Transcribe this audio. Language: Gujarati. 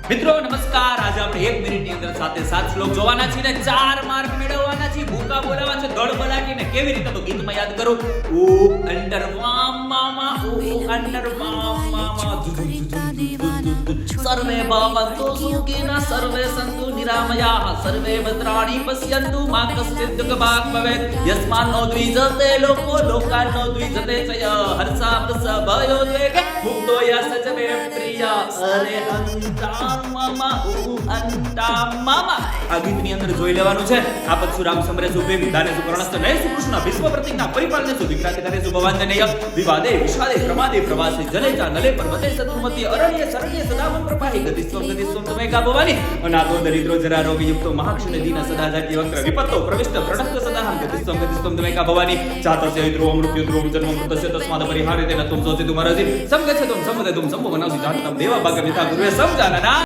મિત્રો નમસ્કાર. આજે આપણે 1 મિનિટની અંદર સાથે 7 શ્લોક જોવાના છે ને 4 માર્ક મેળવવાના છે. ભૂકા બોલાવા છે ધડબડાટીને. કેવી રીતે તો ગીતમાં યાદ કરો. ઓ અંડર વામ મામા ઓ અંડર વામ મામા સર્વે ભવન્તુ સુખિનઃ સર્વે સન્તુ નિરામયાઃ સર્વે ભદ્રાણિ પશ્યન્તુ મા કશ્ચિદ દુઃખભાગ ભવેत् યસ્માન્નો દ્વિજતે લોકો લોકાન્નો દ્વિજતે ચય હર્ષામૃષ ભયોદ્વેગે મુક્તો યસ ચ મે પ્રિય અરે અંતામ મામા ઓ અંતામ મામા. આ ગીતની અંદર જોઈ લેવાનું છે. આપત્સુ રામ સમરેસુ પ્રેમ દાનેસુ કરુણસ્ત નયસુ કૃષ્ણ વિશ્વ પ્રતિજ્ઞા પરિપાલનેસુ વિક્રાંત કરેસુ ભવાંજનેય વિવાદે વિષાદે પ્રમાદે પ્રવાસે જલેજા નલે પર્વતે સતુમતી અરણ્ય શરણ્ય સદામં પ્રપાહી ગતિસ્વમ તમેકા ભવાની અનાથો દરિદ્રો જરા રોગી યુક્તો મહાક્ષણ દીન સદા જાતિ વક્ર વિપત્તો પ્રવિષ્ટ પ્રણસ્ત સદાહં ગતિસ્વમ તમેકા ભવાની ચાતસ્ય ધ્રુવ મૃત્યુ ધ્રુવ જન્મ મૃતસ્ય તસ્માદ પરિહારે તેન તુમ સોચિ તુમ રજિ સમગચ્છ તુમ સમદે તુમ સંભો બનાસી જાતમ દેવા ભાગ વિધા ગુરુએ સમજાના